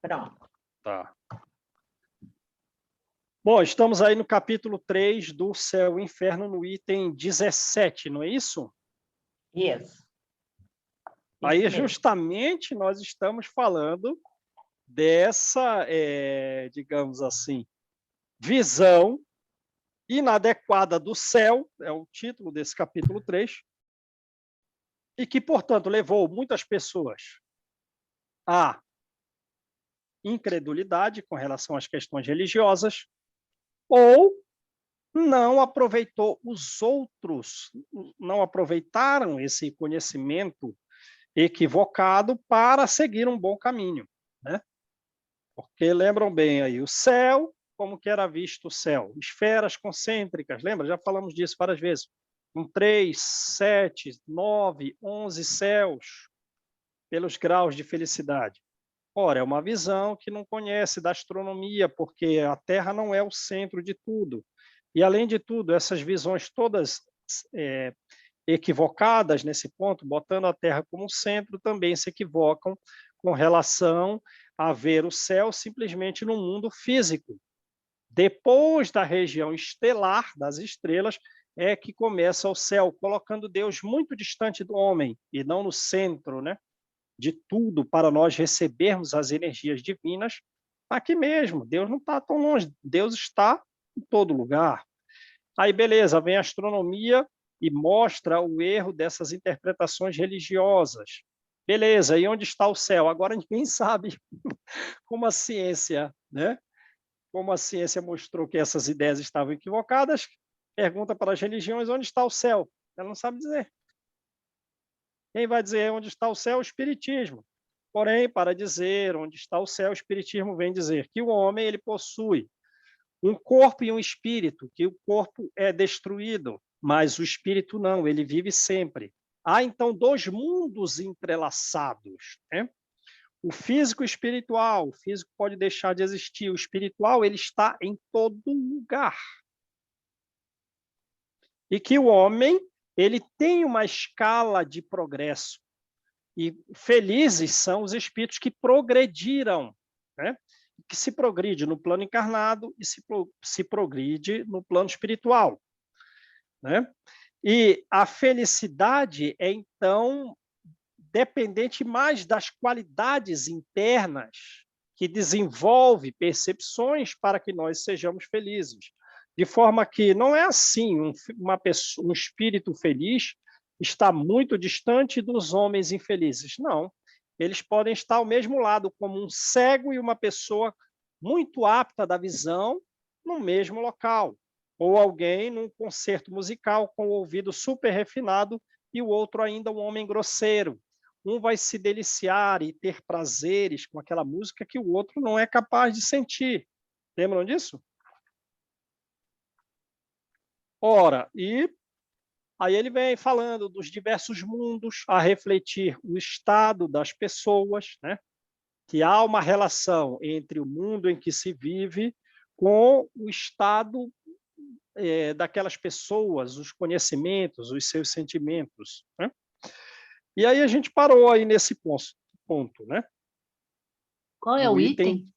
Pronto. Tá. Bom, estamos aí no capítulo 3 do Céu e Inferno, no item 17, não é isso? Isso. Aí, Isso mesmo. justamente, nós estamos falando dessa, digamos assim, visão inadequada do céu, é o título desse capítulo 3, e que, portanto, levou muitas pessoas à incredulidade com relação às questões religiosas, ou não aproveitou os outros, não aproveitaram esse conhecimento equivocado para seguir um bom caminho, né? Porque lembram bem aí, o céu, como que era visto o céu? Esferas concêntricas, lembra? Já falamos disso várias vezes. Com 3, 7, 9, 11 céus, pelos graus de felicidade. Ora, é uma visão que não conhece da astronomia, porque a Terra não é o centro de tudo. E, além de tudo, essas visões todas equivocadas nesse ponto, botando a Terra como centro, também se equivocam com relação a ver o céu simplesmente no mundo físico. Depois da região estelar, das estrelas, é que começa o céu, colocando Deus muito distante do homem, e não no centro, né, de tudo, para nós recebermos as energias divinas aqui mesmo. Deus não está tão longe, Deus está em todo lugar. Aí, beleza, vem a astronomia e mostra o erro dessas interpretações religiosas. Beleza, e onde está o céu? Agora ninguém sabe como a ciência, né? Como a ciência mostrou que essas ideias estavam equivocadas, pergunta para as religiões onde está o céu. Ela não sabe dizer. Quem vai dizer onde está o céu? O Espiritismo. Porém, para dizer onde está o céu, o Espiritismo vem dizer que o homem ele possui um corpo e um espírito, que o corpo é destruído, mas o espírito não, ele vive sempre. Há, então, dois mundos entrelaçados, né? O físico e o espiritual. O físico pode deixar de existir, o espiritual ele está em todo lugar. E que o homem ele tem uma escala de progresso. E felizes são os espíritos que progrediram, né? Que se progride no plano encarnado e se progride no plano espiritual, né? E a felicidade é, então, dependente mais das qualidades internas que desenvolve percepções para que nós sejamos felizes. De forma que não é assim, um espírito feliz está muito distante dos homens infelizes. Não, eles podem estar ao mesmo lado, como um cego e uma pessoa muito apta da visão no mesmo local. Ou alguém num concerto musical com o ouvido super refinado e o outro ainda um homem grosseiro. Um vai se deliciar e ter prazeres com aquela música que o outro não é capaz de sentir. Lembram disso? Ora, e aí ele vem falando dos diversos mundos, a refletir o estado das pessoas, né? Que há uma relação entre o mundo em que se vive com o estado daquelas pessoas, os conhecimentos, os seus sentimentos, né? E aí a gente parou aí nesse ponto, né? Qual é o item?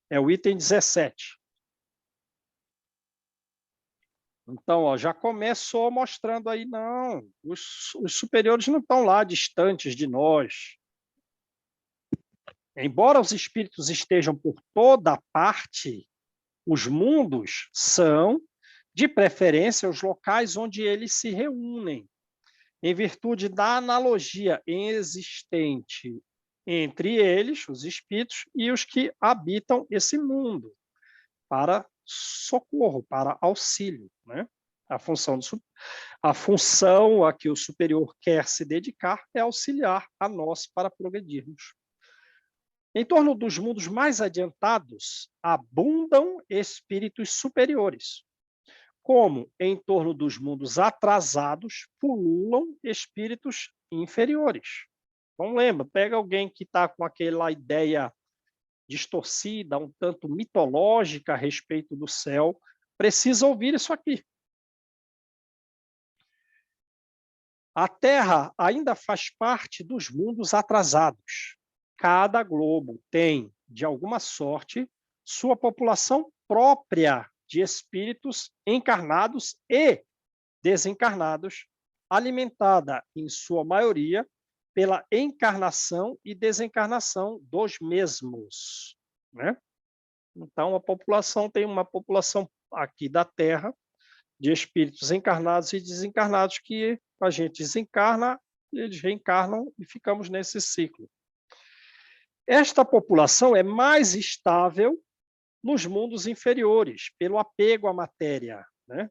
É o item 17. Então, ó, já começou mostrando aí, não, os superiores não estão lá distantes de nós. Embora os espíritos estejam por toda parte, os mundos são, de preferência, os locais onde eles se reúnem, em virtude da analogia existente entre eles, os espíritos, e os que habitam esse mundo, para socorro, para auxílio, né? A função a que o superior quer se dedicar é auxiliar a nós para progredirmos. Em torno dos mundos mais adiantados, abundam espíritos superiores, como em torno dos mundos atrasados, pululam espíritos inferiores. Então, lembra, pega alguém que está com aquela ideia distorcida, um tanto mitológica a respeito do céu, precisa ouvir isso aqui. A Terra ainda faz parte dos mundos atrasados. Cada globo tem de alguma sorte, sua população própria de espíritos encarnados e desencarnados, alimentada, em sua maioria, pela encarnação e desencarnação dos mesmos, né? Então, a população tem uma população aqui da Terra de espíritos encarnados e desencarnados que a gente desencarna, eles reencarnam e ficamos nesse ciclo. Esta população é mais estável nos mundos inferiores, pelo apego à matéria, né?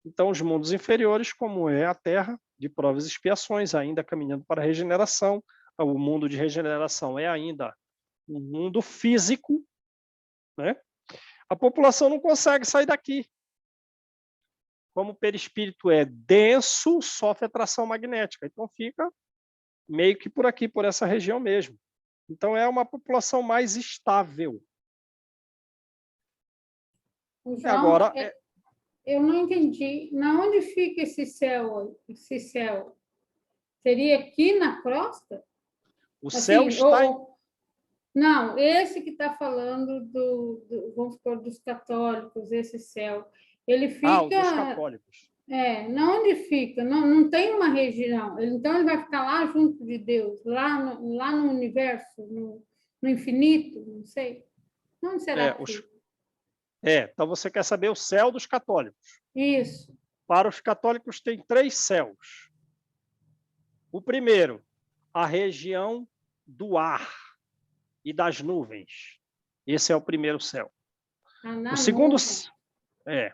Então, os mundos inferiores, como é a Terra, de provas e expiações, ainda caminhando para a regeneração, o mundo de regeneração é ainda um mundo físico, né? A população não consegue sair daqui. Como o perispírito é denso, sofre atração magnética, então fica meio que por aqui, por essa região mesmo. Então, é uma população mais estável. João, Agora, eu não entendi. Na onde fica esse céu? Esse céu? Seria aqui na crosta? o Assim, céu está não, esse que está falando vamos supor, dos católicos, esse céu, ele o dos fica... católicos. Na onde fica? Não tem uma região. Então, ele vai ficar lá junto de Deus, lá no universo, no infinito, não sei. Onde será que fica? Então você quer saber o céu dos católicos. Isso. Para os católicos tem 3 céus. O primeiro, a região do ar e das nuvens. Esse é o primeiro céu. Na O segundo, nuvem.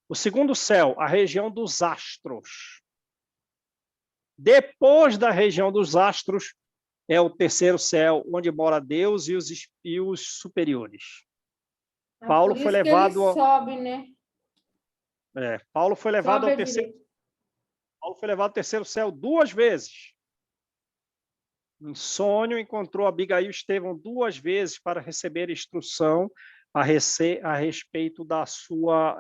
o segundo céu, a região dos astros. Depois da região dos astros, é o terceiro céu, onde mora Deus e os superiores. Paulo Por foi isso que levado ele sobe, né? Paulo foi levado Sobe ao à terceiro. direita. Paulo foi levado ao terceiro céu 2 vezes. Em sonho, encontrou Abigail e Estevão 2 vezes para receber instrução a respeito da sua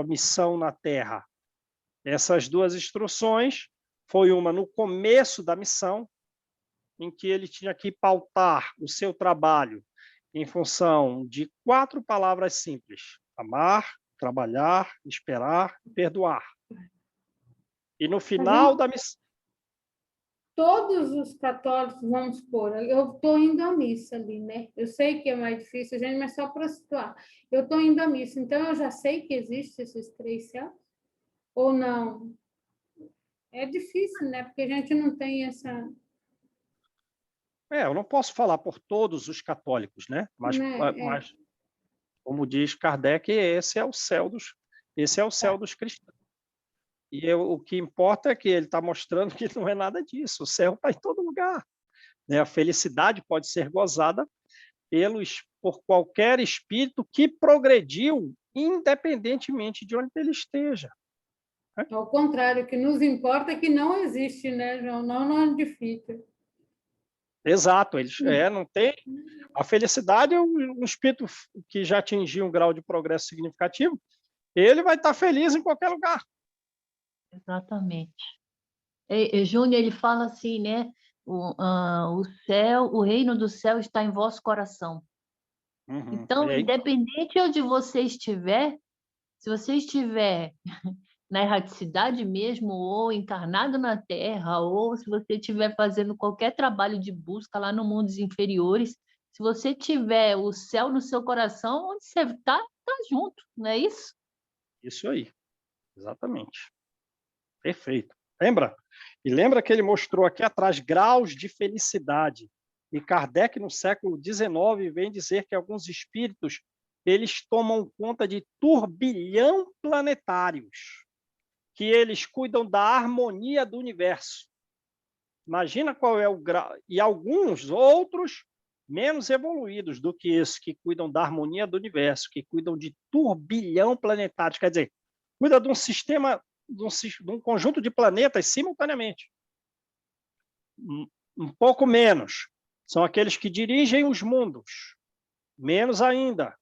missão na Terra. Essas 2 instruções foi uma no começo da missão, em que ele tinha que pautar o seu trabalho em função de 4 palavras simples: amar, trabalhar, esperar e perdoar. E no final da missão... Todos os católicos, vamos supor, eu estou indo à missa ali, né? Eu sei que é mais difícil, gente, mas só para situar. Eu estou indo à missa, então eu já sei que existem esses 3 céus? Ou não? É difícil, né? Porque a gente não tem essa... eu não posso falar por todos os católicos, né? Mas, Né? como diz Kardec, esse é o céu dos cristãos. E o que importa é que ele está mostrando que não é nada disso. O céu está em todo lugar, né? A felicidade pode ser gozada por qualquer espírito que progrediu, independentemente de onde ele esteja. Ao contrário, o que nos importa é que não existe, né, João? Não onde fica. Exato, não tem. A felicidade é um espírito que já atingiu um grau de progresso significativo, ele vai estar feliz em qualquer lugar. Exatamente. Júnior, ele fala assim, né? O céu, o reino do céu está em vosso coração. Então, independente de onde você estiver, se você estiver na erraticidade mesmo, ou encarnado na Terra, ou se você estiver fazendo qualquer trabalho de busca lá no mundos inferiores, se você tiver o céu no seu coração, onde você está, está junto, não é isso? Isso aí, exatamente. Perfeito. Lembra? E lembra que ele mostrou aqui atrás graus de felicidade. E Kardec, no século XIX, vem dizer que alguns espíritos eles tomam conta de turbilhão planetários, que eles cuidam da harmonia do universo. Imagina qual é o grau. E alguns outros menos evoluídos do que isso, que cuidam da harmonia do universo, que cuidam de turbilhão planetários, quer dizer, cuida de um sistema, de um conjunto de planetas simultaneamente. Um pouco menos são aqueles que dirigem os mundos, menos ainda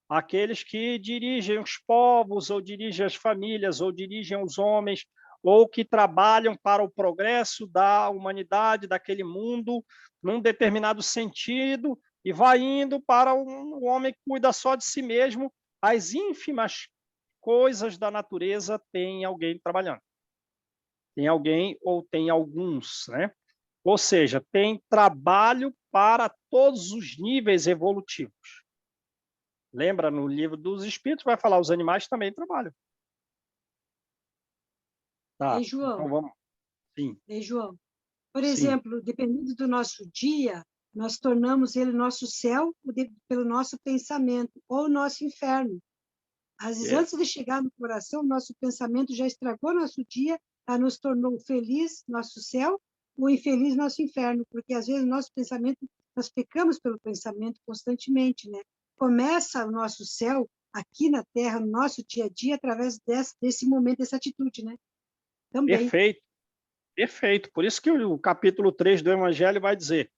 aqueles que dirigem os povos, ou dirigem as famílias, ou dirigem os homens, ou que trabalham para o progresso da humanidade, daquele mundo, num determinado sentido, e vai indo para um homem que cuida só de si mesmo. As ínfimas coisas da natureza tem alguém trabalhando. Tem alguém ou tem alguns, né? Ou seja, tem trabalho para todos os níveis evolutivos. Lembra, no livro dos Espíritos vai falar, os animais também trabalham. Tá, João? então vamos. Sim. João? Por Sim. exemplo, dependendo do nosso dia, nós tornamos ele nosso céu pelo nosso pensamento, ou nosso inferno. Às vezes, antes de chegar no coração, nosso pensamento já estragou nosso dia, já nos tornou feliz, nosso céu, ou infeliz, nosso inferno, porque às vezes nosso pensamento, nós pecamos pelo pensamento constantemente, né? Começa o nosso céu aqui na Terra, no nosso dia a dia, através desse momento, dessa atitude, né? Também. Perfeito, perfeito. Por isso que o capítulo 3 do Evangelho vai dizer,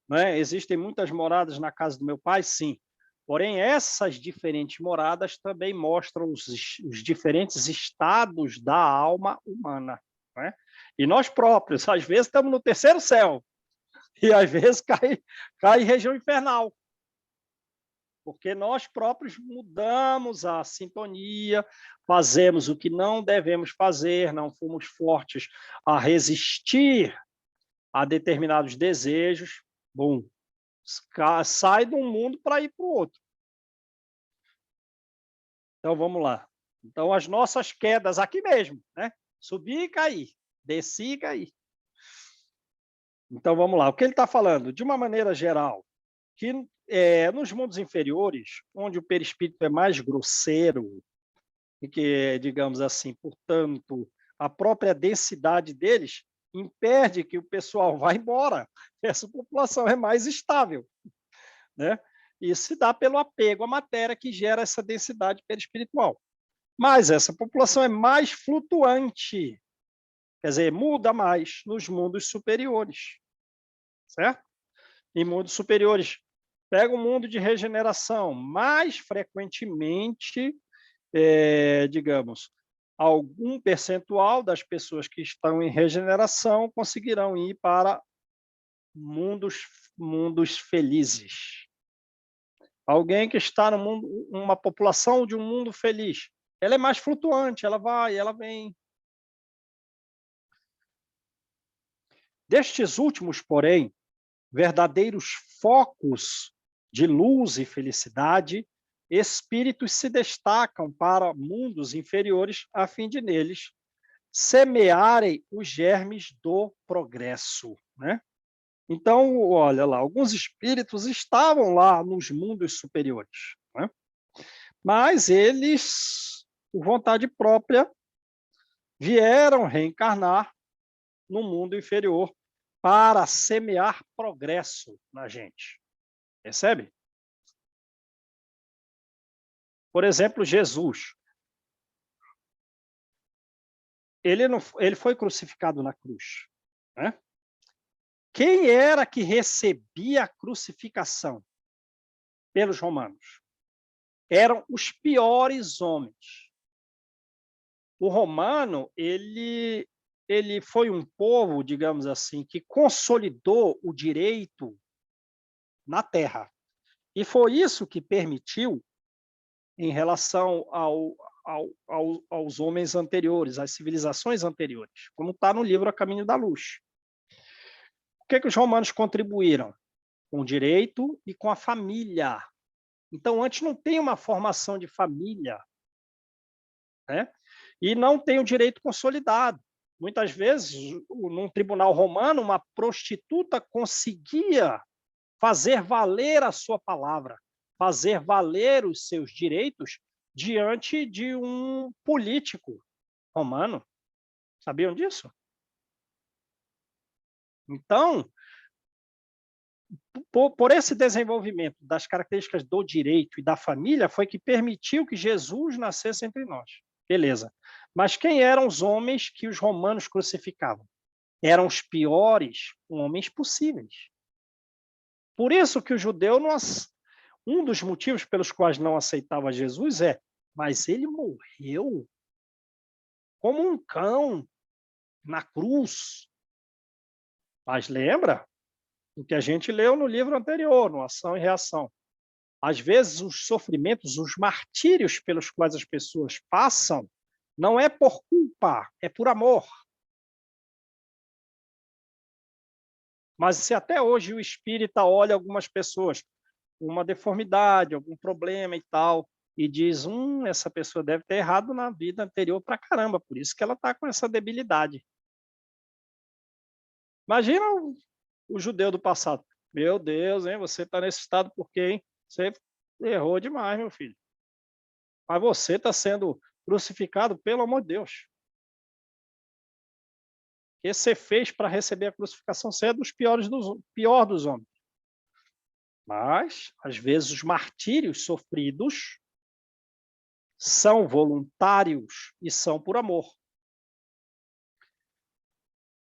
né? Existem muitas moradas na casa do meu pai, sim. Porém, essas diferentes moradas também mostram os diferentes estados da alma humana, né? E nós próprios, às vezes, estamos no terceiro céu, e às vezes cai em região infernal, porque nós próprios mudamos a sintonia, fazemos o que não devemos fazer, não fomos fortes a resistir a determinados desejos, bom, sai de um mundo para ir para o outro. Então, vamos lá. Então, as nossas quedas aqui mesmo, né? Subir e cair, descer e cair. Então, vamos lá. O que ele está falando? De uma maneira geral, que nos mundos inferiores, onde o perispírito é mais grosseiro, e que, digamos assim, portanto, a própria densidade deles impede que o pessoal vá embora. Essa população é mais estável, né? Isso se dá pelo apego à matéria que gera essa densidade perispiritual. Mas essa população é mais flutuante, quer dizer, muda mais nos mundos superiores, certo? Em mundos superiores, pega o mundo de regeneração, mais frequentemente, digamos, algum percentual das pessoas que estão em regeneração conseguirão ir para mundos felizes. Alguém que está no mundo, uma população de um mundo feliz, ela é mais flutuante, ela vai, ela vem. Destes últimos, porém, verdadeiros focos de luz e felicidade, espíritos se destacam para mundos inferiores a fim de neles semearem os germes do progresso, né? Então, olha lá, alguns espíritos estavam lá nos mundos superiores, né? Mas eles, por vontade própria, vieram reencarnar no mundo inferior para semear progresso na gente. Percebe? Por exemplo, Jesus. Ele foi crucificado na cruz, né? Quem era que recebia a crucificação pelos romanos? Eram os piores homens. O romano, ele foi um povo, digamos assim, que consolidou o direito na terra. E foi isso que permitiu, em relação aos homens anteriores, às civilizações anteriores, como está no livro A Caminho da Luz. O que os romanos contribuíram? Com o direito e com a família. Então, antes não tem uma formação de família, né? E não tem o direito consolidado. Muitas vezes, num tribunal romano, uma prostituta conseguia fazer valer a sua palavra, fazer valer os seus direitos diante de um político romano. Sabiam disso? Então, por esse desenvolvimento das características do direito e da família, foi que permitiu que Jesus nascesse entre nós. Beleza. Mas quem eram os homens que os romanos crucificavam? Eram os piores homens possíveis. Por isso que o judeu, um dos motivos pelos quais não aceitava Jesus mas ele morreu como um cão na cruz. Mas lembra? O que a gente leu no livro anterior, no Ação e Reação. Às vezes, os sofrimentos, os martírios pelos quais as pessoas passam, não é por culpa, é por amor. Mas se até hoje o espírita olha algumas pessoas com uma deformidade, algum problema e tal, e diz, essa pessoa deve ter errado na vida anterior pra caramba, por isso que ela está com essa debilidade. Imagina o judeu do passado. Meu Deus, hein? Você está nesse estado por quê, hein? Você errou demais, meu filho. Mas você está sendo crucificado, pelo amor de Deus. O que você fez para receber a crucificação? Você é pior dos homens. Mas, às vezes, os martírios sofridos são voluntários e são por amor.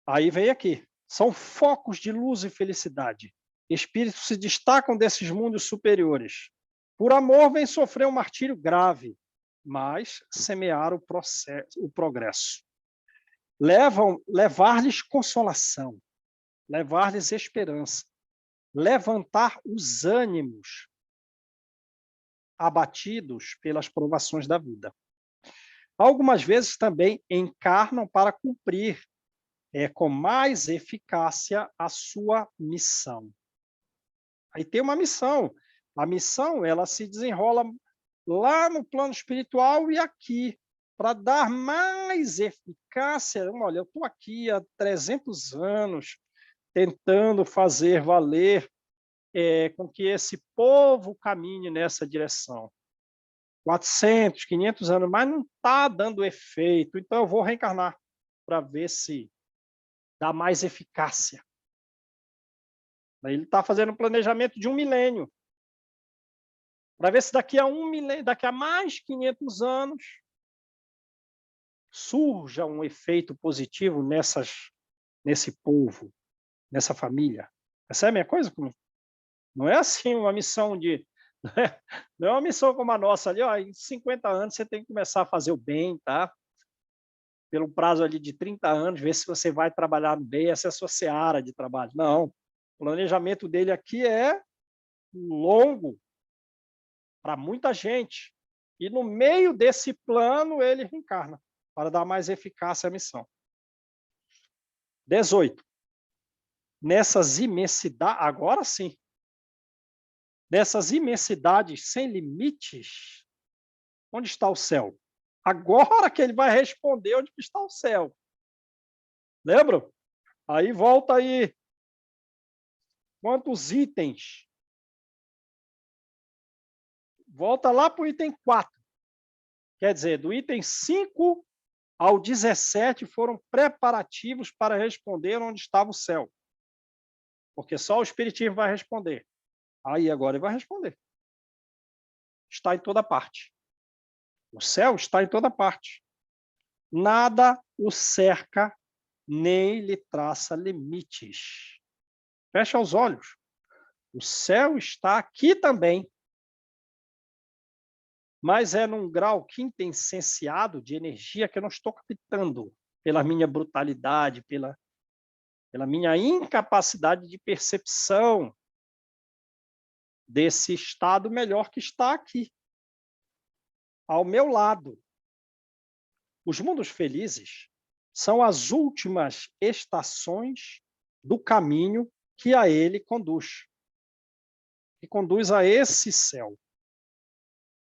Aí vem aqui. São focos de luz e felicidade. Espíritos se destacam desses mundos superiores. Por amor, vem sofrer um martírio grave, mas semear o progresso. Levar-lhes consolação, levar-lhes esperança, levantar os ânimos abatidos pelas provações da vida. Algumas vezes também encarnam para cumprir com mais eficácia a sua missão. Aí tem uma missão. A missão, ela se desenrola lá no plano espiritual e aqui, para dar mais eficácia. Olha, eu estou aqui há 300 anos tentando fazer valer com que esse povo caminhe nessa direção. 400, 500 anos, mas não está dando efeito. Então, eu vou reencarnar para ver se dá mais eficácia. Ele está fazendo um planejamento de 1 milênio. Para ver se daqui a 1 milênio, daqui a mais 500 anos, surja um efeito positivo nesse povo, nessa família. Essa é a minha coisa? Não é assim uma missão não é uma missão como a nossa ali, em 50 anos você tem que começar a fazer o bem, tá? Pelo prazo ali de 30 anos, ver se você vai trabalhar bem, essa é a sua seara de trabalho. Não, o planejamento dele aqui é longo, para muita gente. E no meio desse plano, ele reencarna, para dar mais eficácia à missão. 18. Nessas imensidades, agora sim, nessas imensidades sem limites, onde está o céu? Agora que ele vai responder onde está o céu. Lembra? Aí volta aí. Quantos itens? Volta lá para o item 4. Quer dizer, do item 5 ao 17 foram preparativos para responder onde estava o céu. Porque só o Espiritismo vai responder. Aí agora ele vai responder. Está em toda parte. O céu está em toda parte. Nada o cerca, nem lhe traça limites. Fecha os olhos. O céu está aqui também. Mas é num grau quintessenciado de energia que eu não estou captando pela minha brutalidade, pela minha incapacidade de percepção desse estado melhor que está aqui, ao meu lado. Os mundos felizes são as últimas estações do caminho que a ele conduz, que conduz a esse céu,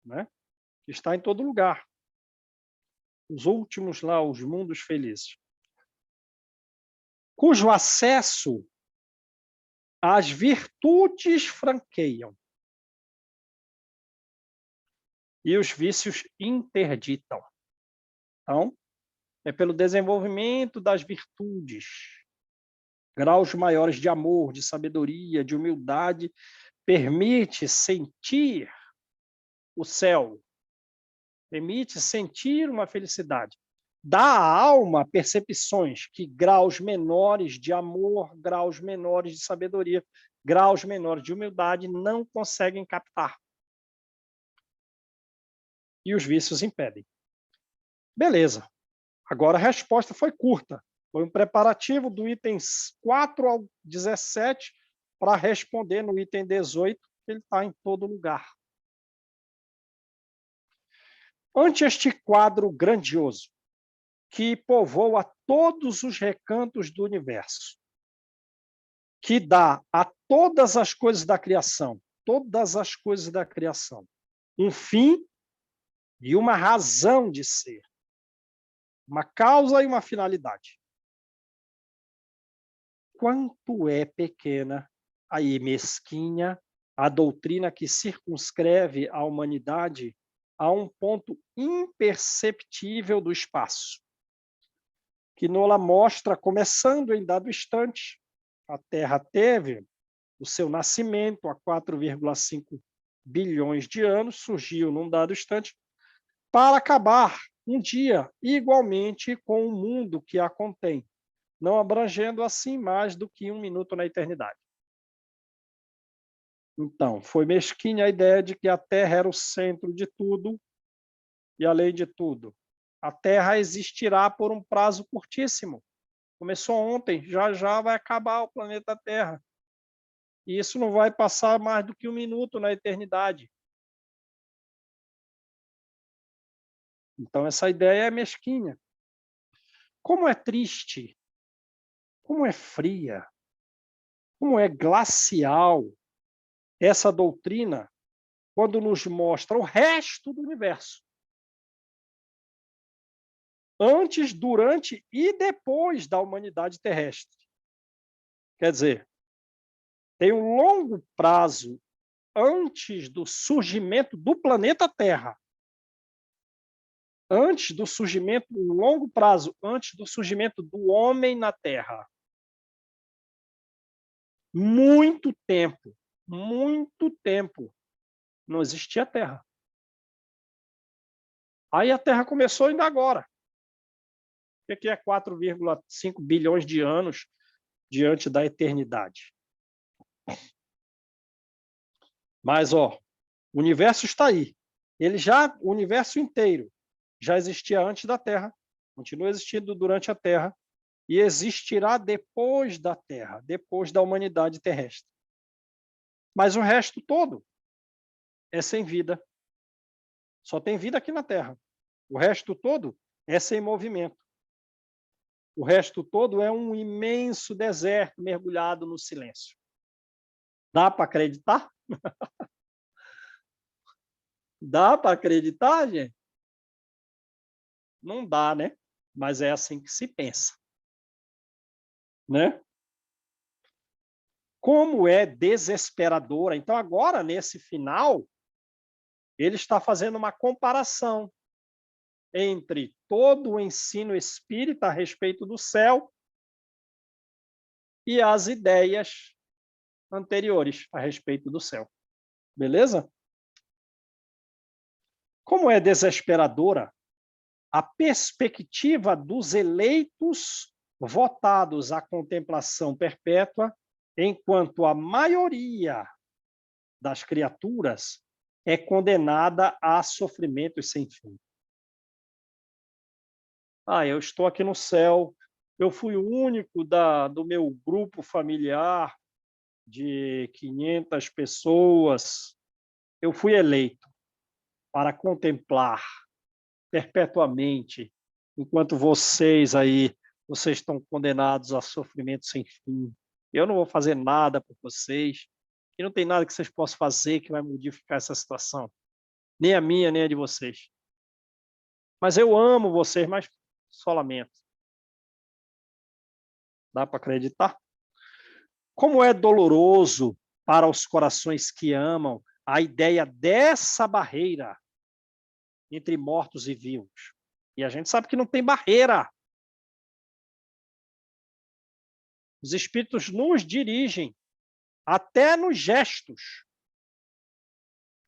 né? Que está em todo lugar. Os últimos lá, os mundos felizes. Cujo acesso às virtudes franqueiam e os vícios interditam. Então, é pelo desenvolvimento das virtudes, graus maiores de amor, de sabedoria, de humildade, permite sentir o céu, permite sentir uma felicidade. Dá à alma percepções que graus menores de amor, graus menores de sabedoria, graus menores de humildade não conseguem captar. E os vícios impedem. Beleza. Agora a resposta foi curta. Foi um preparativo do itens 4 ao 17, para responder no item 18, que ele está em todo lugar. Ante este quadro grandioso, que povoa todos os recantos do universo, que dá a todas as coisas da criação, um fim e uma razão de ser, uma causa e uma finalidade. Quanto é pequena e mesquinha a doutrina que circunscreve a humanidade a um ponto imperceptível do espaço, que nola mostra, começando em dado instante, a Terra teve o seu nascimento há 4,5 bilhões de anos, surgiu num dado instante, para acabar um dia igualmente com o mundo que a contém, não abrangendo assim mais do que 1 minuto na eternidade. Então, foi mesquinha a ideia de que a Terra era o centro de tudo e, além de tudo, a Terra existirá por um prazo curtíssimo. Começou ontem, já já vai acabar o planeta Terra. E isso não vai passar mais do que 1 minuto na eternidade. Então, essa ideia é mesquinha. Como é triste, como é fria, como é glacial essa doutrina quando nos mostra o resto do universo. Antes, durante e depois da humanidade terrestre. Quer dizer, tem um longo prazo antes do surgimento do planeta Terra. Antes do surgimento, um longo prazo antes do surgimento do homem na Terra. Muito tempo não existia a Terra. Aí a Terra começou ainda agora. O que é 4,5 bilhões de anos diante da eternidade? Mas, o universo está aí. O universo inteiro já existia antes da Terra, continua existindo durante a Terra e existirá depois da Terra, depois da humanidade terrestre. Mas o resto todo é sem vida. Só tem vida aqui na Terra. O resto todo é sem movimento. O resto todo é um imenso deserto mergulhado no silêncio. Dá para acreditar? Dá para acreditar, gente? Não dá, né? Mas é assim que se pensa. Né? Como é desesperadora. Então, agora, nesse final, ele está fazendo uma comparação entre todo o ensino espírita a respeito do céu e as ideias anteriores a respeito do céu. Beleza? Como é desesperadora a perspectiva dos eleitos votados à contemplação perpétua, enquanto a maioria das criaturas é condenada a sofrimentos sem fim. Eu estou aqui no céu, eu fui o único do meu grupo familiar de 500 pessoas, eu fui eleito para contemplar perpetuamente, enquanto vocês estão condenados a sofrimento sem fim. Eu não vou fazer nada por vocês, e não tem nada que vocês possam fazer que vai modificar essa situação, nem a minha, nem a de vocês. Mas eu amo vocês, mas só lamento. Dá para acreditar? Como é doloroso para os corações que amam a ideia dessa barreira entre mortos e vivos. E a gente sabe que não tem barreira. Os espíritos nos dirigem, até nos gestos.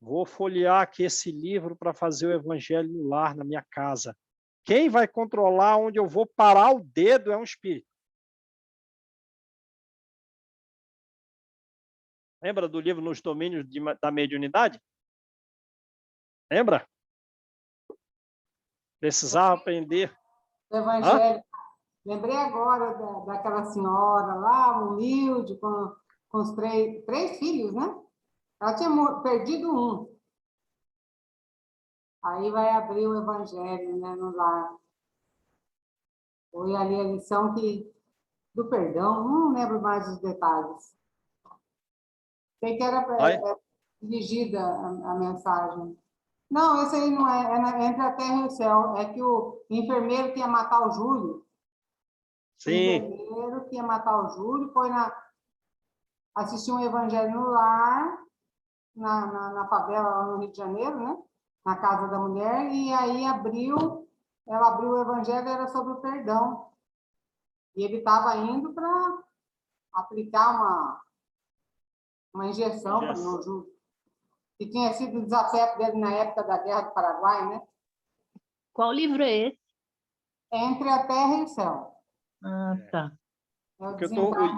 Vou folhear aqui esse livro para fazer o evangelho no lar, na minha casa. Quem vai controlar onde eu vou parar o dedo é um espírito. Lembra do livro Nos Domínios da Mediunidade? Lembra? Precisava aprender. O evangelho. Lembrei agora daquela senhora lá, humilde, com com os três filhos, né? Ela tinha perdido um. Aí vai abrir o evangelho, né, no lar. Foi ali a lição do perdão, não lembro mais os detalhes. Sei que era dirigida a mensagem. Não, esse aí não é entre a terra e o céu. É que o enfermeiro que ia matar o Júlio. Sim. O enfermeiro que ia matar o Júlio foi assistir um evangelho no lar, na favela lá no Rio de Janeiro, né? Na casa da mulher, e aí ela abriu o evangelho, era sobre o perdão. E ele estava indo para aplicar uma injeção no Júlio, que tinha sido o desafeto dele na época da Guerra do Paraguai, né? Qual livro é esse? Entre a Terra e o Céu. Ah, tá.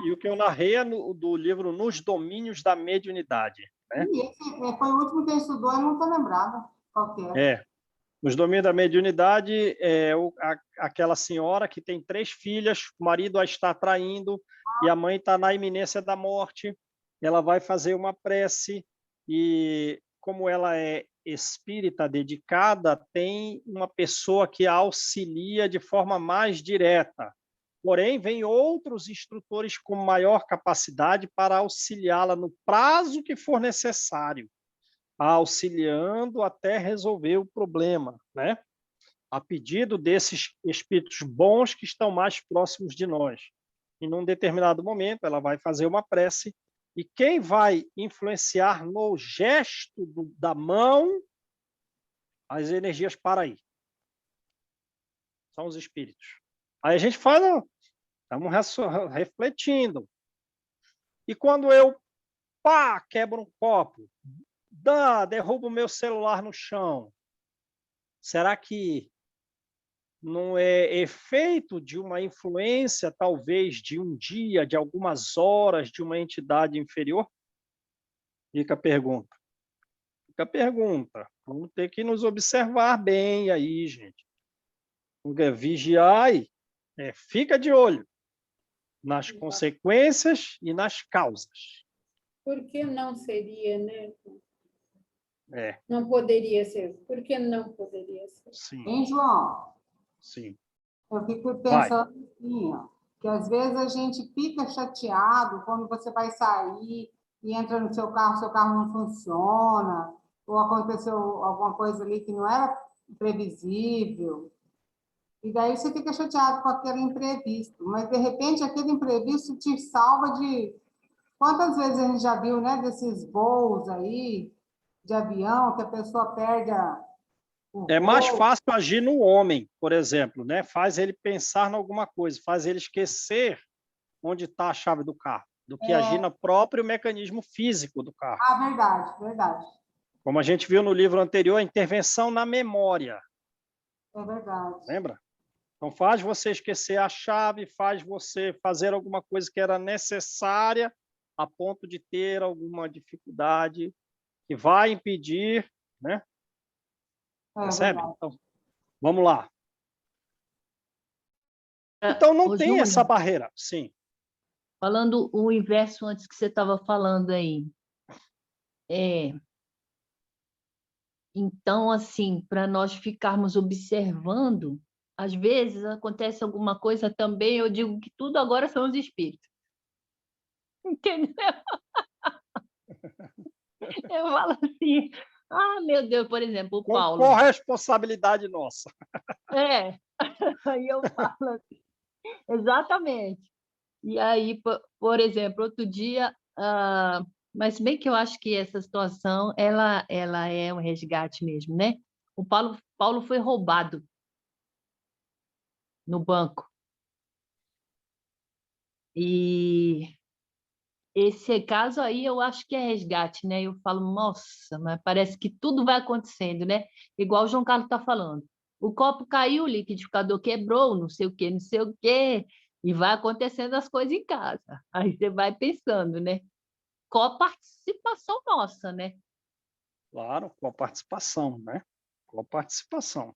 E o que eu narrei é do livro Nos Domínios da Mediunidade. Né? E esse foi o último que eu estudou, eu não estou lembrada qual que é. Nos Domínios da Mediunidade, aquela senhora que tem 3 filhas, o marido a está traindo e a mãe está na iminência da morte. Ela vai fazer uma prece e, como ela é espírita dedicada, tem uma pessoa que a auxilia de forma mais direta. Porém, vem outros instrutores com maior capacidade para auxiliá-la no prazo que for necessário, auxiliando até resolver o problema, né? A pedido desses espíritos bons que estão mais próximos de nós. E num determinado momento, ela vai fazer uma prece e quem vai influenciar no gesto da mão, as energias para aí. São os espíritos. Aí a gente fala, estamos refletindo. E quando eu, quebro um copo, derrubo o meu celular no chão, será que não é efeito de uma influência, talvez, de um dia, de algumas horas, de uma entidade inferior? Fica a pergunta. Fica a pergunta. Vamos ter que nos observar bem aí, gente. Vigiar, fica de olho nas consequências e nas causas. Por que não seria, né? É. Não poderia ser. Por que não poderia ser? Sim. Hein, João? Sim. Eu fico pensando assim, ó, que às vezes a gente fica chateado quando você vai sair e entra no seu carro não funciona, ou aconteceu alguma coisa ali que não era previsível. E daí você fica chateado com aquele imprevisto. Mas, de repente, aquele imprevisto te salva de... Quantas vezes a gente já viu, né, desses voos aí, de avião, que a pessoa perde É mais fácil agir no homem, por exemplo, né? Faz ele pensar em alguma coisa, faz ele esquecer onde está a chave do carro, do que agir no próprio mecanismo físico do carro. Ah, verdade, verdade. Como a gente viu no livro anterior, a intervenção na memória. É verdade. Lembra? Então, faz você esquecer a chave, faz você fazer alguma coisa que era necessária a ponto de ter alguma dificuldade que vai impedir, né? Percebe? Então, vamos lá. Então, não tem Júnior, essa barreira. Sim. Falando o inverso antes que você estava falando aí. Então, assim, para nós ficarmos observando, às vezes acontece alguma coisa também, eu digo que tudo agora são os espíritos. Entendeu? Eu falo assim, meu Deus, por exemplo, o Paulo. Qual a responsabilidade nossa? Aí eu falo assim, exatamente. E aí, por exemplo, outro dia, mas bem que eu acho que essa situação, ela é um resgate mesmo, né? O Paulo foi roubado no banco. E esse caso aí eu acho que é resgate, né? Eu falo, nossa, mas parece que tudo vai acontecendo, né? Igual o João Carlos está falando. O copo caiu, o liquidificador quebrou, não sei o quê, e vai acontecendo as coisas em casa. Aí você vai pensando, né? Com a participação nossa, né? Claro, com a participação, né? Com a participação.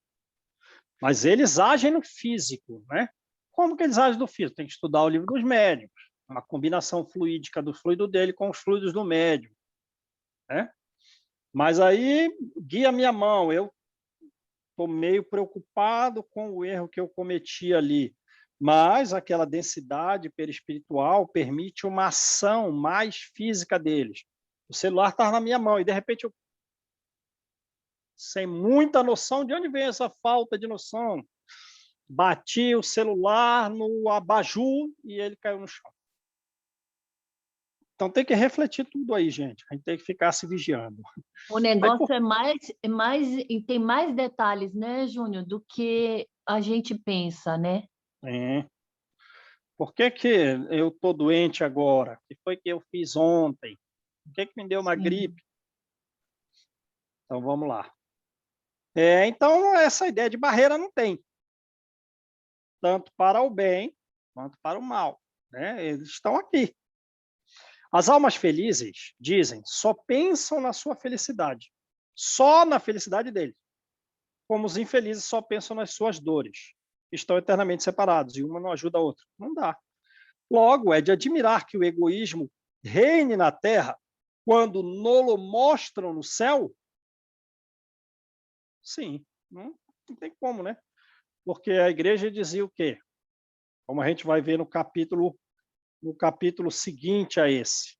Mas eles agem no físico, né? Como que eles agem no físico? Tem que estudar o livro dos médiuns, uma combinação fluídica do fluido dele com os fluidos do médium, né? Mas aí, guia minha mão, eu estou meio preocupado com o erro que eu cometi ali, mas aquela densidade perispiritual permite uma ação mais física deles. O celular está na minha mão e, de repente, eu, sem muita noção, de onde vem essa falta de noção? Bati o celular no abajur e ele caiu no chão. Então tem que refletir tudo aí, gente. A gente tem que ficar se vigiando. O negócio tem mais detalhes, né, Júnior, do que a gente pensa, né? É. Por que eu estou doente agora? O que foi que eu fiz ontem? Por que me deu uma gripe? Então vamos lá. Então essa ideia de barreira não tem. Tanto para o bem quanto para o mal, né? Eles estão aqui. As almas felizes, dizem, só pensam na sua felicidade, só na felicidade deles. Como os infelizes só pensam nas suas dores. Estão eternamente separados e uma não ajuda a outra. Não dá. Logo, é de admirar que o egoísmo reine na Terra quando nolo mostram no céu? Sim, não tem como, né? Porque a igreja dizia o quê? Como a gente vai ver no capítulo seguinte a esse.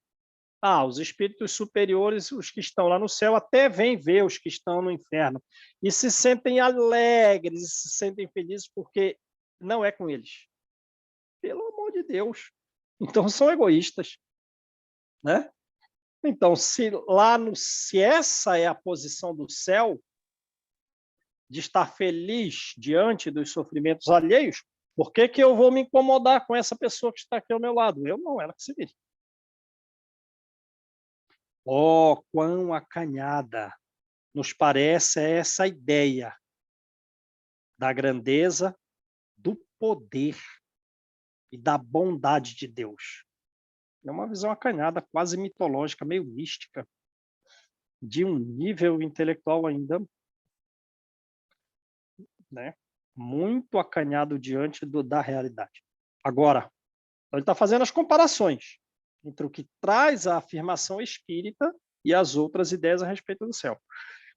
Os espíritos superiores, os que estão lá no céu, até vêm ver os que estão no inferno e se sentem alegres, se sentem felizes porque não é com eles. Pelo amor de Deus. Então são egoístas, né? Então, se essa é a posição do céu, de estar feliz diante dos sofrimentos alheios, por que eu vou me incomodar com essa pessoa que está aqui ao meu lado? Eu não, ela que se vire. Quão acanhada nos parece essa ideia da grandeza, do poder e da bondade de Deus. É uma visão acanhada, quase mitológica, meio mística, de um nível intelectual ainda, né, muito acanhado diante da realidade. Agora, ele está fazendo as comparações entre o que traz a afirmação espírita e as outras ideias a respeito do céu.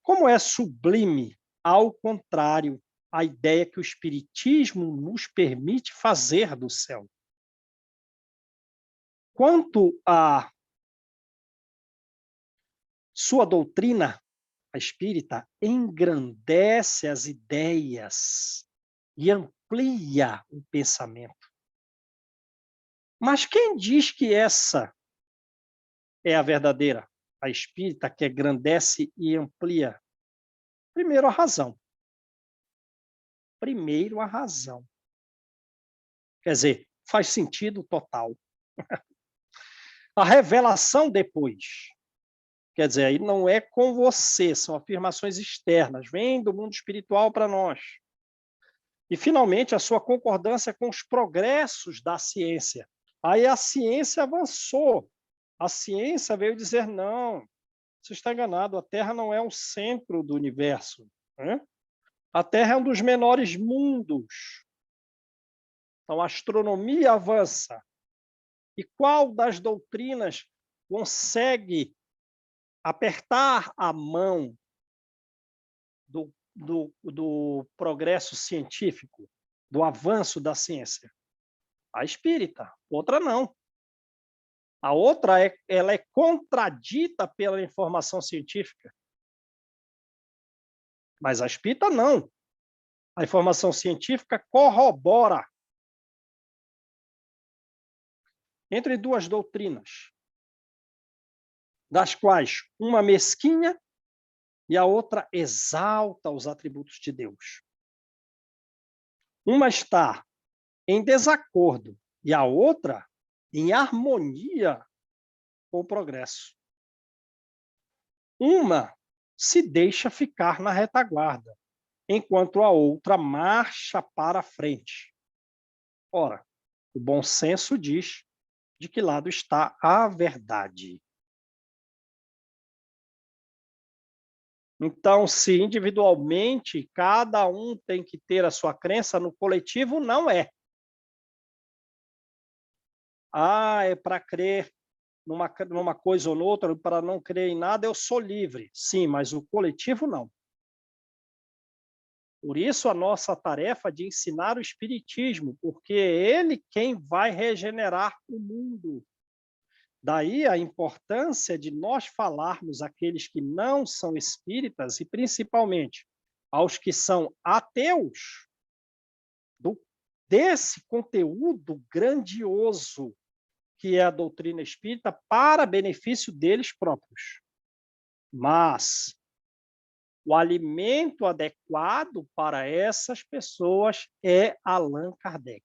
Como é sublime, ao contrário, a ideia que o espiritismo nos permite fazer do céu. Quanto à sua doutrina, a espírita engrandece as ideias e amplia o pensamento. Mas quem diz que essa é a verdadeira? A espírita que engrandece e amplia? Primeiro, a razão. Primeiro, a razão. Quer dizer, faz sentido total. A revelação depois. Quer dizer, aí não é com você, são afirmações externas, vêm do mundo espiritual para nós. E, finalmente, a sua concordância com os progressos da ciência. Aí a ciência avançou. A ciência veio dizer, não, você está enganado, a Terra não é o centro do universo, né? A Terra é um dos menores mundos. Então, a astronomia avança. E qual das doutrinas consegue apertar a mão do progresso científico, do avanço da ciência? A espírita, outra não. A outra ela é contradita pela informação científica. Mas a espírita não. A informação científica corrobora. Entre duas doutrinas, das quais uma mesquinha e a outra exalta os atributos de Deus. Uma está em desacordo e a outra em harmonia com o progresso. Uma se deixa ficar na retaguarda, enquanto a outra marcha para a frente. Ora, o bom senso diz de que lado está a verdade. Então, se individualmente cada um tem que ter a sua crença, no coletivo não é. é para crer numa coisa ou noutra, para não crer em nada, eu sou livre. Sim, mas o coletivo não. Por isso a nossa tarefa de ensinar o Espiritismo, porque é ele quem vai regenerar o mundo. Daí a importância de nós falarmos àqueles que não são espíritas, e principalmente aos que são ateus, desse conteúdo grandioso que é a doutrina espírita, para benefício deles próprios. Mas o alimento adequado para essas pessoas é Allan Kardec.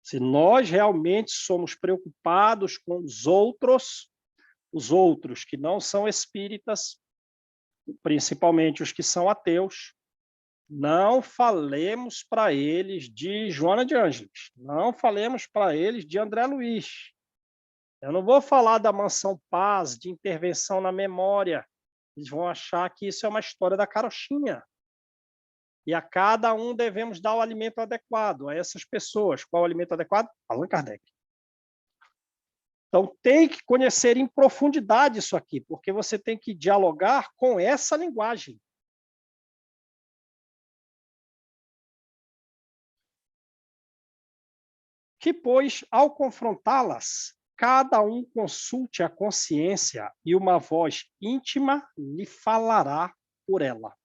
Se nós realmente somos preocupados com os outros que não são espíritas, principalmente os que são ateus, não falemos para eles de Joana de Ângeles, não falemos para eles de André Luiz. Eu não vou falar da Mansão Paz, de intervenção na memória. Eles vão achar que isso é uma história da carochinha. E a cada um devemos dar o alimento adequado a essas pessoas. Qual o alimento adequado? Allan Kardec. Então, tem que conhecer em profundidade isso aqui, porque você tem que dialogar com essa linguagem. Que, pois, ao confrontá-las, cada um consulte a consciência e uma voz íntima lhe falará por ela.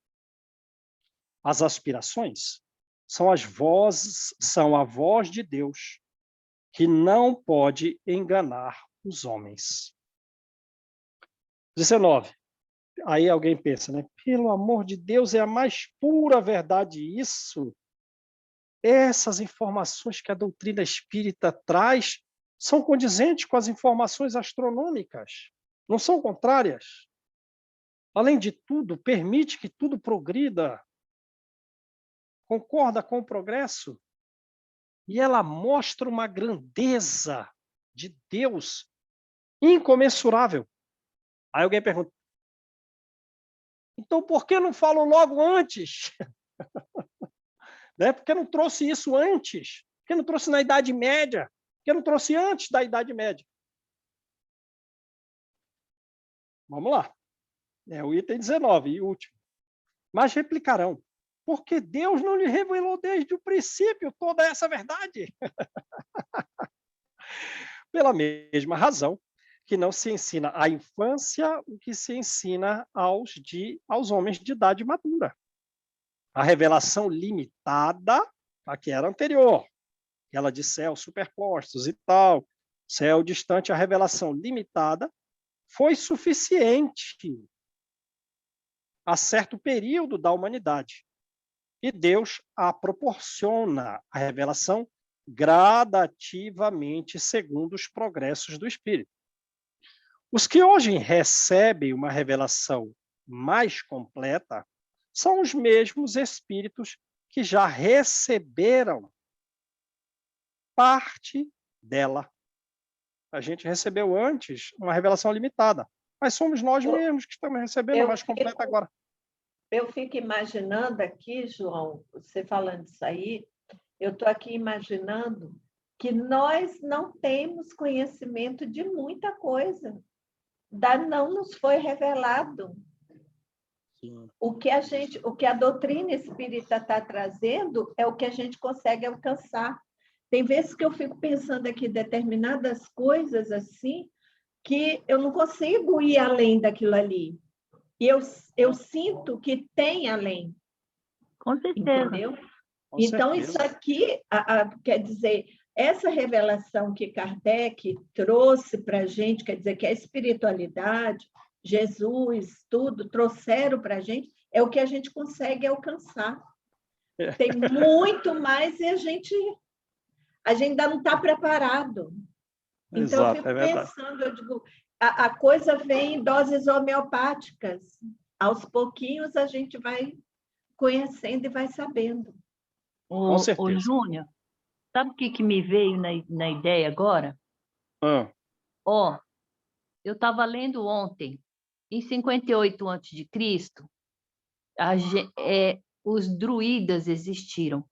As aspirações são a voz de Deus, que não pode enganar os homens. 19. Aí alguém pensa, né? Pelo amor de Deus, é a mais pura verdade isso. Essas informações que a doutrina espírita traz são condizentes com as informações astronômicas, não são contrárias. Além de tudo, permite que tudo progrida, concorda com o progresso, e ela mostra uma grandeza de Deus incomensurável. Aí alguém pergunta, então por que não falo logo antes? Né? Por que não trouxe isso antes? Por que não trouxe na Idade Média? Por que não trouxe antes da Idade Média? Vamos lá. É o item 19 e último. Mas replicarão, porque Deus não lhe revelou desde o princípio toda essa verdade. Pela mesma razão que não se ensina à infância o que se ensina aos homens de idade madura. A revelação limitada, a que era anterior, aquela de céus superpostos e tal, céu distante, a revelação limitada foi suficiente a certo período da humanidade. E Deus a proporciona a revelação gradativamente segundo os progressos do Espírito. Os que hoje recebem uma revelação mais completa são os mesmos espíritos que já receberam parte dela. A gente recebeu antes uma revelação limitada, mas somos nós mesmos que estamos recebendo a mais completa agora. Eu fico imaginando aqui, João, você falando isso aí, eu estou aqui imaginando que nós não temos conhecimento de muita coisa. Não nos foi revelado. Sim. O que a doutrina espírita está trazendo é o que a gente consegue alcançar. Tem vezes que eu fico pensando aqui determinadas coisas assim, que eu não consigo ir além daquilo ali. E eu sinto que tem além. Com certeza. Entendeu? Com então, certeza. Isso aqui, quer dizer, essa revelação que Kardec trouxe para a gente, quer dizer, que a espiritualidade, Jesus, tudo, trouxeram para a gente, é o que a gente consegue alcançar. Tem muito mais e a gente ainda não está preparado. Então, exato, eu fico pensando, eu digo, a coisa vem em doses homeopáticas. Aos pouquinhos a gente vai conhecendo e vai sabendo. Com certeza. Ô Júnior, sabe o que me veio na ideia agora? Eu estava lendo ontem, em 58 a.C., os druidas existiram.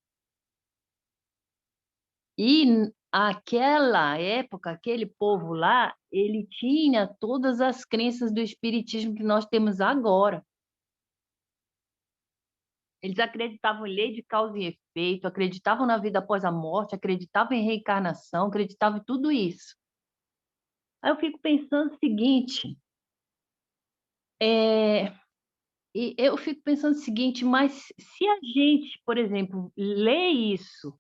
E aquela época, aquele povo lá, ele tinha todas as crenças do espiritismo que nós temos agora. Eles acreditavam em lei de causa e efeito, acreditavam na vida após a morte, acreditavam em reencarnação, acreditavam em tudo isso. Aí eu fico pensando o seguinte, mas se a gente, por exemplo, lê isso,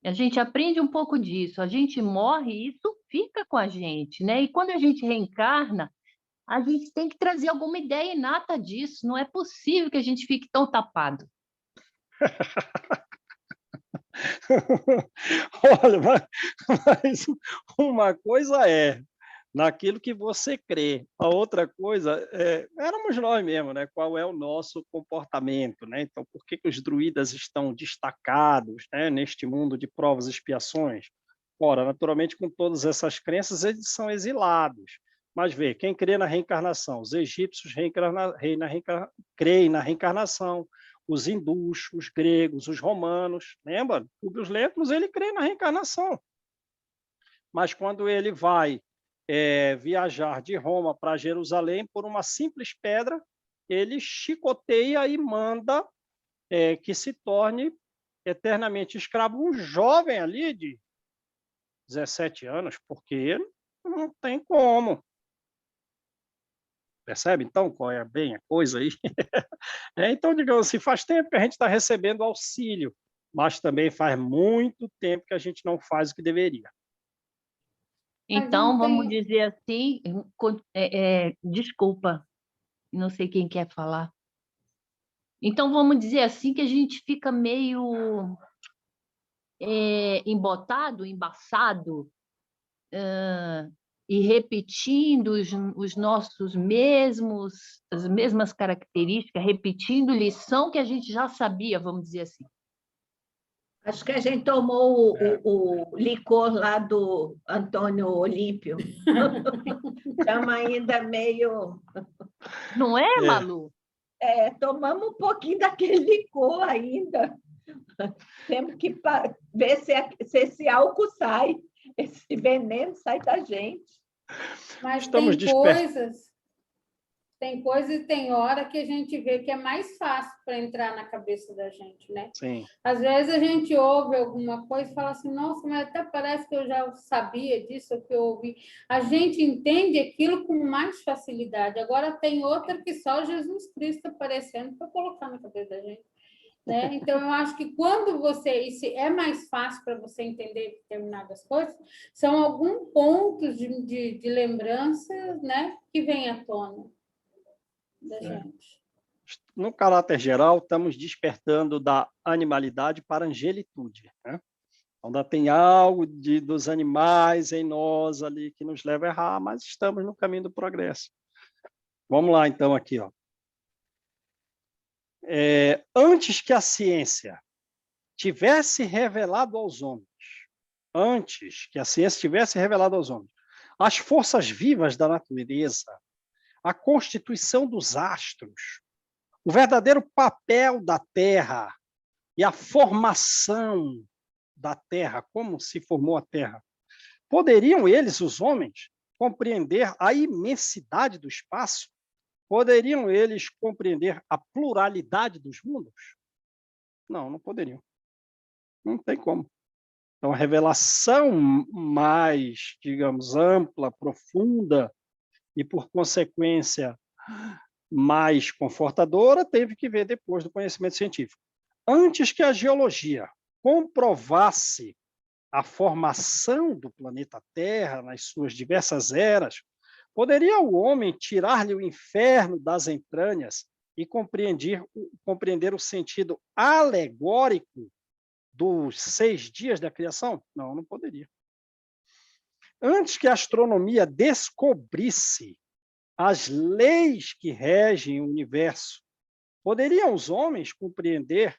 a gente aprende um pouco disso, a gente morre, isso fica com a gente, né? E quando a gente reencarna, a gente tem que trazer alguma ideia inata disso. Não é possível que a gente fique tão tapado. Olha, mas uma coisa é naquilo que você crê, a outra coisa éramos nós mesmos, né? Qual é o nosso comportamento, né? Então, por que os druidas estão destacados, né, neste mundo de provas e expiações? Ora, naturalmente, com todas essas crenças, eles são exilados. Mas vê, quem crê na reencarnação? Os egípcios creem na reencarnação, os hindus, os gregos, os romanos, lembra? Publius Lentulus, ele crê na reencarnação. Mas quando ele vai viajar de Roma para Jerusalém por uma simples pedra, ele chicoteia e manda que se torne eternamente escravo um jovem ali de 17 anos, porque não tem como. Percebe, então, qual é bem a coisa aí? Então, digamos assim, faz tempo que a gente está recebendo auxílio, mas também faz muito tempo que a gente não faz o que deveria. Então, vamos dizer assim, desculpa, não sei quem quer falar. Então, vamos dizer assim que a gente fica meio embotado, embaçado, e repetindo os nossos as mesmas características, repetindo lição que a gente já sabia, vamos dizer assim. Acho que a gente tomou o licor lá do Antônio Olímpio. Estamos ainda meio... Não é, Malu? Tomamos um pouquinho daquele licor ainda. Temos que ver se esse álcool sai, esse veneno sai da gente. Mas tem coisas e tem hora que a gente vê que é mais fácil para entrar na cabeça da gente, né? Sim. Às vezes a gente ouve alguma coisa e fala assim, nossa, mas até parece que eu já sabia disso, que eu ouvi. A gente entende aquilo com mais facilidade. Agora tem outra que só Jesus Cristo aparecendo para colocar na cabeça da gente. Né? Então, eu acho que quando isso é mais fácil para você entender determinadas coisas, são alguns pontos de lembrança, né, que vem à tona da gente. No caráter geral, estamos despertando da animalidade para a angelitude, né? Ainda tem algo dos animais em nós ali que nos leva a errar, mas estamos no caminho do progresso. Vamos lá, então, aqui, ó. Antes que a ciência tivesse revelado aos homens, as forças vivas da natureza, a constituição dos astros, o verdadeiro papel da Terra e a formação da Terra, como se formou a Terra, poderiam eles, os homens, compreender a imensidade do espaço? Poderiam eles compreender a pluralidade dos mundos? Não, não poderiam. Não tem como. Então, a revelação mais, digamos, ampla, profunda e, por consequência, mais confortadora, teve que ver depois do conhecimento científico. Antes que a geologia comprovasse a formação do planeta Terra nas suas diversas eras, poderia o homem tirar-lhe o inferno das entranhas e compreender o sentido alegórico dos 6 dias da criação? Não, não poderia. Antes que a astronomia descobrisse as leis que regem o universo, poderiam os homens compreender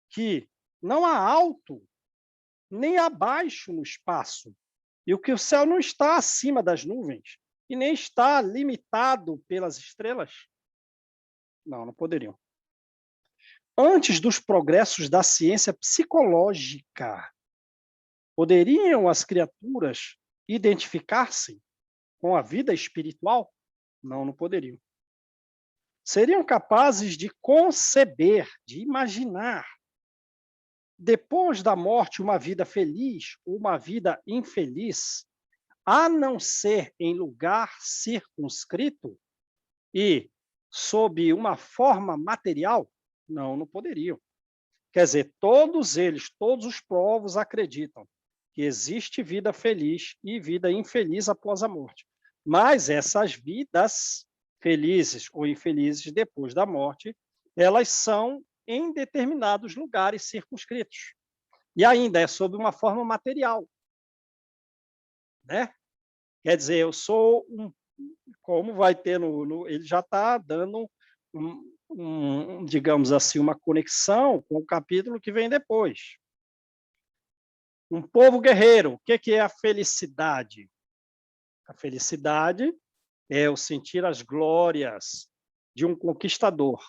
que não há alto nem abaixo no espaço, e que o céu não está acima das nuvens, e nem está limitado pelas estrelas? Não, não poderiam. Antes dos progressos da ciência psicológica, Poderiam as criaturas identificar-se com a vida espiritual? Não, não poderiam. Seriam capazes de conceber, de imaginar, depois da morte, uma vida feliz ou uma vida infeliz, a não ser em lugar circunscrito e sob uma forma material? Não, não poderiam. Quer dizer, todos eles, todos os povos acreditam que existe vida feliz e vida infeliz após a morte. Mas essas vidas felizes ou infelizes depois da morte, elas são em determinados lugares circunscritos. E ainda é sob uma forma material. Né? Quer dizer, eu sou como vai ter ele já está dando digamos assim, uma conexão com o capítulo que vem depois. Um povo guerreiro, o que é a felicidade? A felicidade é o sentir as glórias de um conquistador.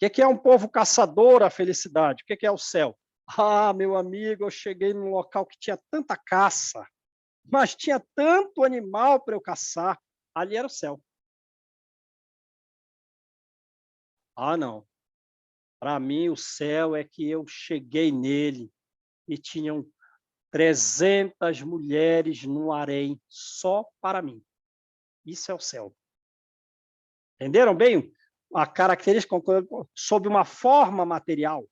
O que é um povo caçador, a felicidade? O que é o céu? Ah, meu amigo, eu cheguei num local que tinha tanta caça, mas tinha tanto animal para eu caçar. Ali era o céu. Ah, não. Para mim, o céu é que eu cheguei nele e tinham 300 mulheres no harém só para mim. Isso é o céu. Entenderam bem? A característica sob uma forma material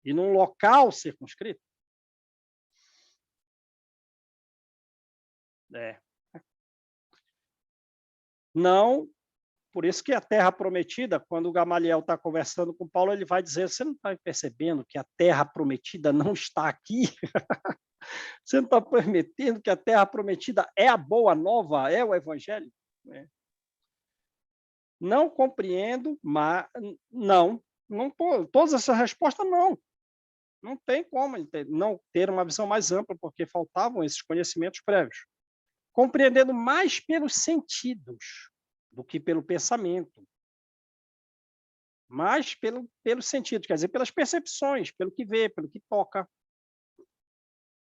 e num local circunscrito. Não, por isso que a terra prometida, quando o Gamaliel está conversando com Paulo, ele vai dizer, você não está percebendo que a terra prometida não está aqui? Você não está permitindo que a terra prometida é a boa nova, é o evangelho? Não compreendo, mas não todas essas respostas não. Não tem como não ter uma visão mais ampla, porque faltavam esses conhecimentos prévios. Compreendendo mais pelos sentidos do que pelo pensamento. Mais pelos sentidos, quer dizer, pelas percepções, pelo que vê, pelo que toca,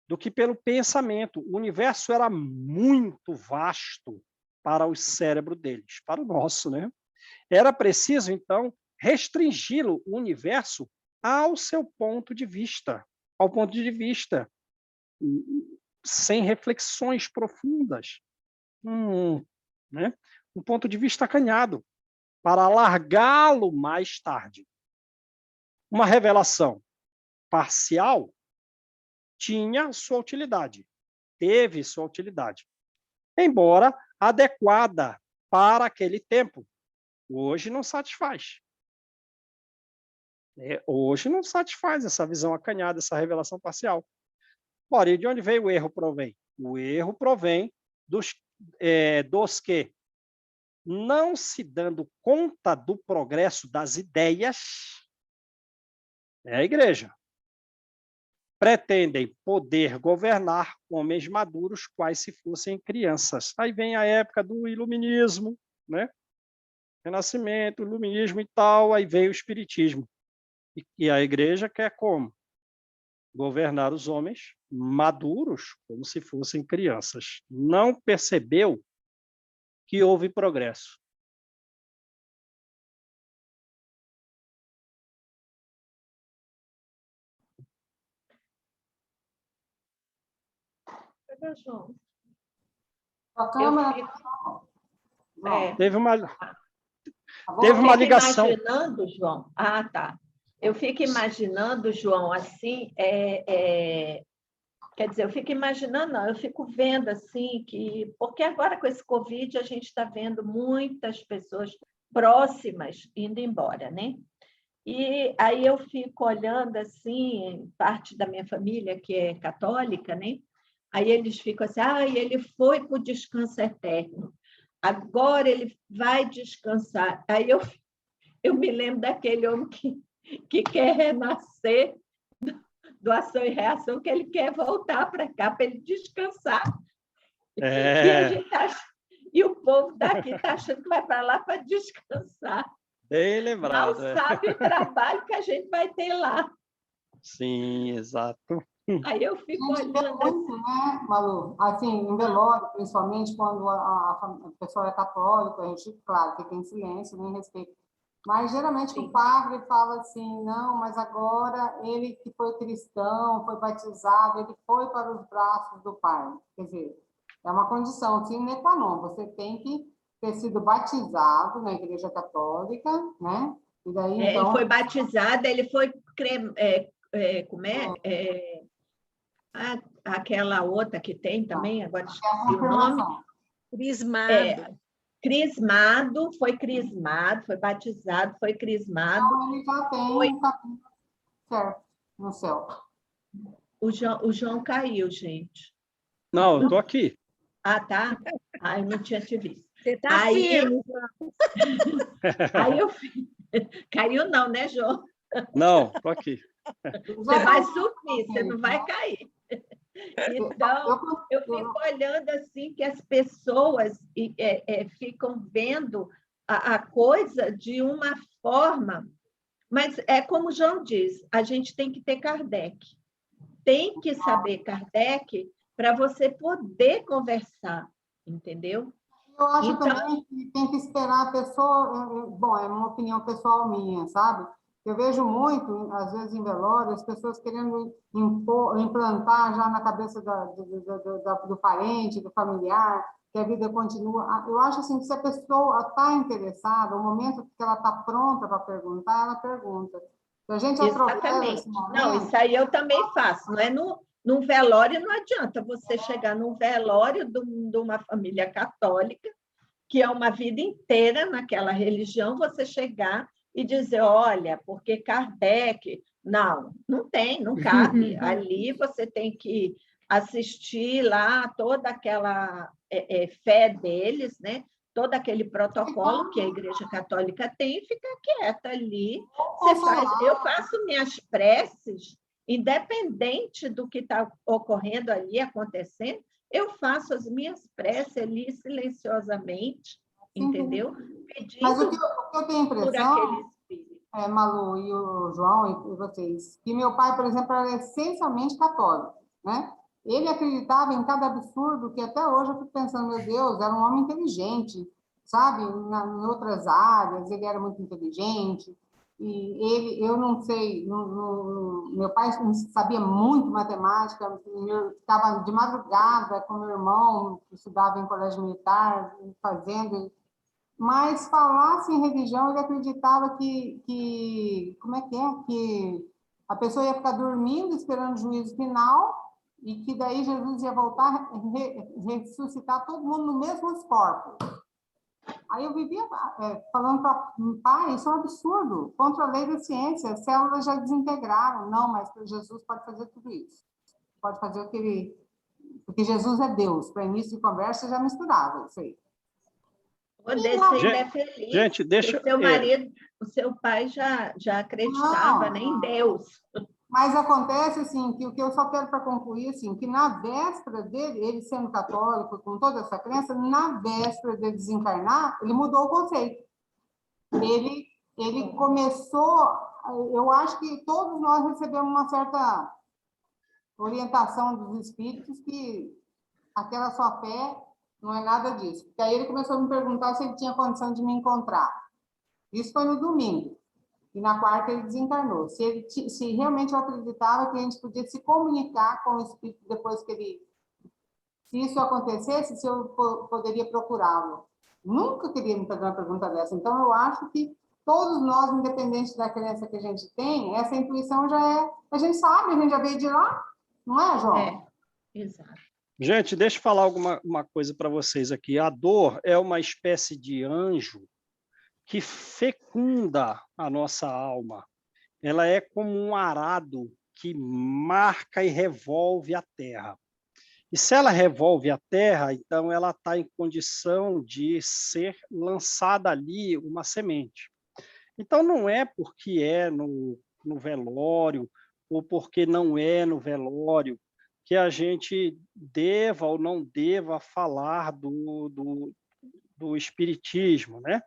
do que pelo pensamento. O universo era muito vasto para o cérebro deles, para o nosso, né? Era preciso, então, restringi-lo, o universo, ao seu ponto de vista, ao ponto de vista, sem reflexões profundas, né? Um ponto de vista acanhado, para alargá-lo mais tarde. Uma revelação parcial tinha sua utilidade, teve sua utilidade, embora adequada para aquele tempo. Hoje não satisfaz. Hoje não satisfaz essa visão acanhada, essa revelação parcial. Ora, e de onde veio o erro provém? O erro provém dos que, não se dando conta do progresso das ideias, é a igreja, pretendem poder governar homens maduros, quais se fossem crianças. Aí vem a época do iluminismo, né? Renascimento, iluminismo e tal, aí veio o espiritismo. E a igreja quer como? Governar os homens maduros como se fossem crianças. Não percebeu que houve progresso. João. Teve uma ligação. Imaginando, João. Ah, tá. Eu fico imaginando, João, assim, quer dizer, eu fico imaginando, não, eu fico vendo assim porque agora com esse Covid a gente está vendo muitas pessoas próximas indo embora, né? E aí eu fico olhando assim, parte da minha família que é católica, né? Aí eles ficam assim, ele foi para o descanso eterno, agora ele vai descansar. Aí eu me lembro daquele homem que quer renascer, do Ação e Reação, que ele quer voltar para cá para ele descansar. E o povo daqui está achando que vai para lá para descansar. Bem lembrado. Mal sabe o trabalho que a gente vai ter lá. Sim, exato. Aí eu fico A gente vê olhando muito, né, Malu? Assim, em velório, principalmente quando a pessoa é católica, a gente, claro, fica em silêncio, nem respeito. Mas, geralmente, o padre fala assim, não, mas agora ele que foi cristão, foi batizado, ele foi para os braços do Pai. Quer dizer, é uma condição sine qua non. Você tem que ter sido batizado na Igreja Católica, né? E daí, então... Ele foi batizado, ele foi... como é? Aquela outra que tem também, agora esqueci o nome. Crismado. Crismado, foi batizado, foi crismado. Então, ele já tem um caminho certo no céu. O João caiu, gente. Não, eu estou aqui. Ah, tá? Ah, eu não tinha te visto. Você está firme. Aí eu... Caiu não, né, João? Não, estou aqui. Você vai subir, você não vai cair. Então, eu fico olhando assim que as pessoas ficam vendo a coisa de uma forma, mas é como o João diz, a gente tem que ter Kardec. Tem que saber Kardec para você poder conversar, entendeu? Eu acho também que tem que esperar a pessoa... Bom, é uma opinião pessoal minha, sabe? Eu vejo muito, às vezes, em velório, as pessoas querendo implantar já na cabeça do parente, do familiar, que a vida continua. Eu acho assim, que se a pessoa está interessada, o momento que ela está pronta para perguntar, ela pergunta. Se a gente atropela esse momento... Não, isso aí eu também faço. Não é num velório, não adianta você chegar num velório de uma família católica, que é uma vida inteira naquela religião, você chegar e dizer, olha, porque Kardec... Não tem, não cabe. Ali você tem que assistir lá toda aquela fé deles, né? Todo aquele protocolo que a Igreja Católica tem, e fica quieta ali. Eu faço minhas preces, independente do que está ocorrendo ali, acontecendo, eu faço as minhas preces ali silenciosamente, entendeu? Pedindo Mas o que eu tenho a por impressão, aquele espírito. Malu e o João e vocês, que meu pai, por exemplo, era essencialmente católico, né? Ele acreditava em cada absurdo que até hoje eu fico pensando, meu Deus, era um homem inteligente, sabe? Em outras áreas, ele era muito inteligente. E eu não sei, meu pai sabia muito matemática, eu ficava de madrugada com meu irmão, que estudava em colégio militar, fazendo... Mas falasse em religião, ele acreditava como é? Que a pessoa ia ficar dormindo, esperando o juízo final, e que daí Jesus ia voltar, ressuscitar todo mundo no mesmo corpos. Aí eu vivia falando para o pai, isso é um absurdo, contra a lei da ciência, as células já desintegraram. Não, mas Jesus pode fazer tudo isso. Pode fazer o que ele... Porque Jesus é Deus. Para início de conversa, já misturava isso aí. Gente, deixa... O seu marido, o seu pai já acreditava, né, em Deus. Mas acontece, assim, que o que eu só quero para concluir, assim, que na véspera dele, ele sendo católico, com toda essa crença, na véspera de desencarnar, ele mudou o conceito. Ele começou... Eu acho que todos nós recebemos uma certa orientação dos espíritos que aquela sua fé não é nada disso. Porque aí ele começou a me perguntar se ele tinha condição de me encontrar. Isso foi no domingo. E na quarta ele desencarnou. Se realmente eu acreditava que a gente podia se comunicar com o espírito depois que ele... Se isso acontecesse, se eu poderia procurá-lo. Nunca queria me fazer uma pergunta dessa. Então, eu acho que todos nós, independente da crença que a gente tem, essa intuição já é... A gente sabe, a gente já veio de lá. Não é, João? Exato. Gente, deixa eu falar uma coisa para vocês aqui. A dor é uma espécie de anjo que fecunda a nossa alma. Ela é como um arado que marca e revolve a terra. E se ela revolve a terra, então ela está em condição de ser lançada ali uma semente. Então não é porque é no velório ou porque não é no velório que a gente deva ou não deva falar do espiritismo, né?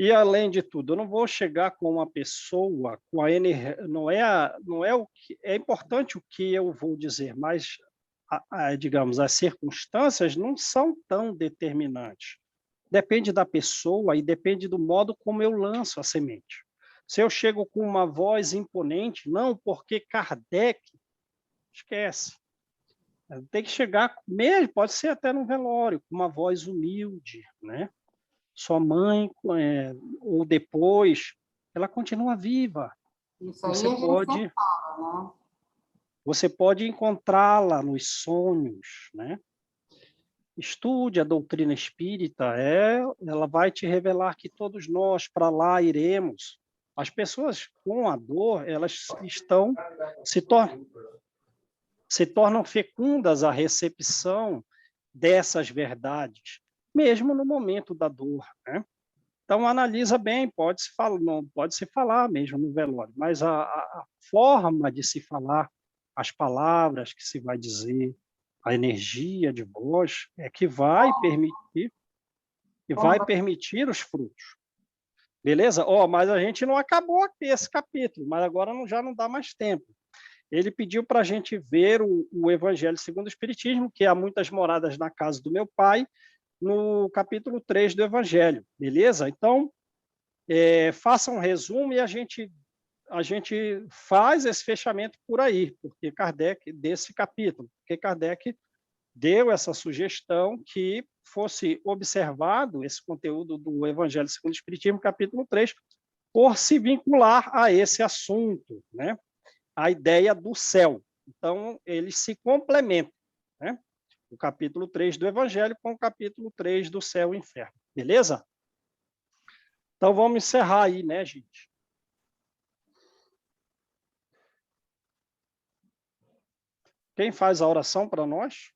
E, além de tudo, eu não vou chegar com uma pessoa, com a energia, não é o que é importante o que eu vou dizer, mas, digamos, as circunstâncias não são tão determinantes. Depende da pessoa e depende do modo como eu lanço a semente. Se eu chego com uma voz imponente, não, porque Kardec, esquece. Tem que chegar, mesmo, pode ser até no velório, com uma voz humilde, né? Sua mãe, ou depois, ela continua viva. Isso aí a gente sempre fala, né? Você pode encontrá-la nos sonhos, né? Estude a doutrina espírita, ela vai te revelar que todos nós para lá iremos. As pessoas com a dor, elas se tornam fecundas à recepção dessas verdades, mesmo no momento da dor, né? Então, analisa bem, não pode se falar mesmo no velório, mas a forma de se falar, as palavras que se vai dizer, a energia de voz é que vai permitir os frutos. Beleza? Mas a gente não acabou aqui esse capítulo, mas agora já não dá mais tempo. Ele pediu para a gente ver o Evangelho segundo o Espiritismo, que há muitas moradas na casa do meu pai, no capítulo 3 do Evangelho, beleza? Então, faça um resumo e a gente faz esse fechamento por aí, porque Kardec, desse capítulo, porque Kardec deu essa sugestão que fosse observado esse conteúdo do Evangelho segundo o Espiritismo, capítulo 3, por se vincular a esse assunto, né? A ideia do céu. Então, eles se complementam, né? O capítulo 3 do Evangelho com o capítulo 3 do céu e inferno. Beleza? Então, vamos encerrar aí, né, gente? Quem faz a oração para nós?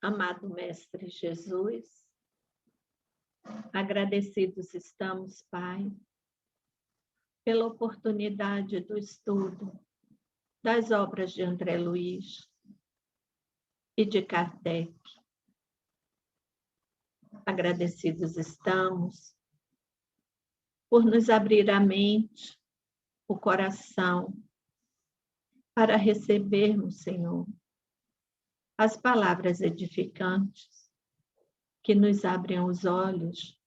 Amado Mestre Jesus, agradecidos estamos, Pai, pela oportunidade do estudo das obras de André Luiz e de Kardec. Agradecidos estamos por nos abrir a mente, o coração, para recebermos, Senhor, as palavras edificantes que nos abrem os olhos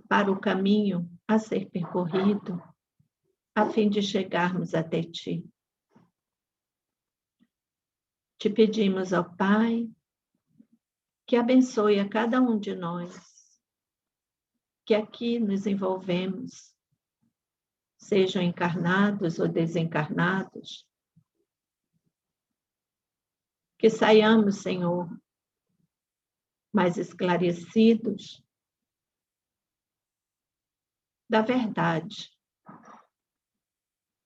para o caminho a ser percorrido, a fim de chegarmos até Ti. Te pedimos, ó Pai, que abençoe a cada um de nós, que aqui nos envolvemos, sejam encarnados ou desencarnados, que saiamos, Senhor, mais esclarecidos da verdade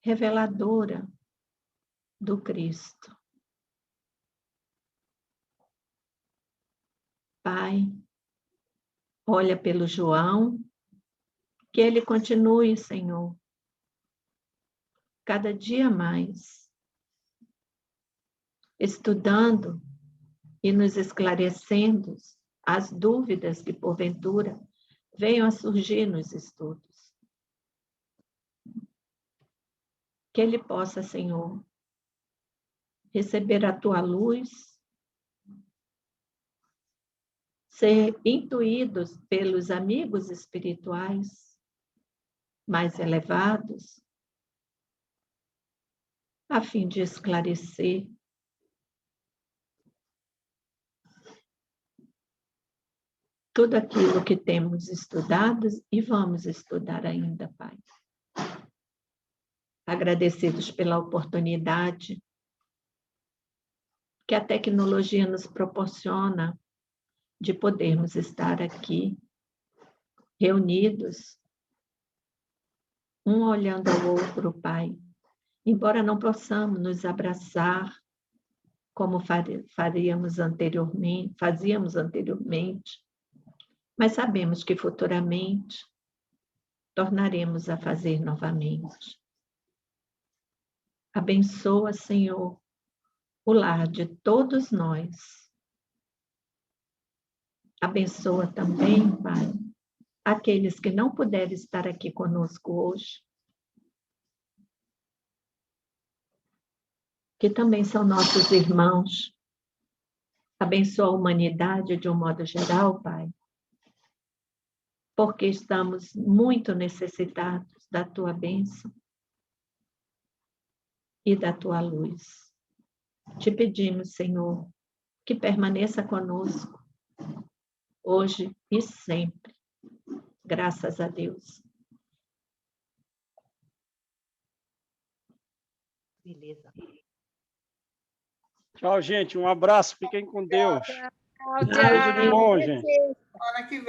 reveladora do Cristo. Pai, olha pelo João, que ele continue, Senhor, cada dia mais, estudando e nos esclarecendo as dúvidas que, porventura, venham a surgir nos estudos. Que ele possa, Senhor, receber a Tua luz, ser intuídos pelos amigos espirituais mais elevados, a fim de esclarecer tudo aquilo que temos estudado e vamos estudar ainda, Pai. Agradecidos pela oportunidade que a tecnologia nos proporciona de podermos estar aqui, reunidos, um olhando ao outro, Pai. Embora não possamos nos abraçar como fazíamos anteriormente, mas sabemos que futuramente tornaremos a fazer novamente. Abençoa, Senhor, o lar de todos nós. Abençoa também, Pai, aqueles que não puderam estar aqui conosco hoje, que também são nossos irmãos. Abençoa a humanidade de um modo geral, Pai, porque estamos muito necessitados da Tua bênção e da Tua luz. Te pedimos, Senhor, que permaneça conosco, hoje e sempre. Graças a Deus. Beleza. Tchau, gente. Um abraço. Fiquem com Deus. Tchau, Tudo de bom, gente. Semana que vem.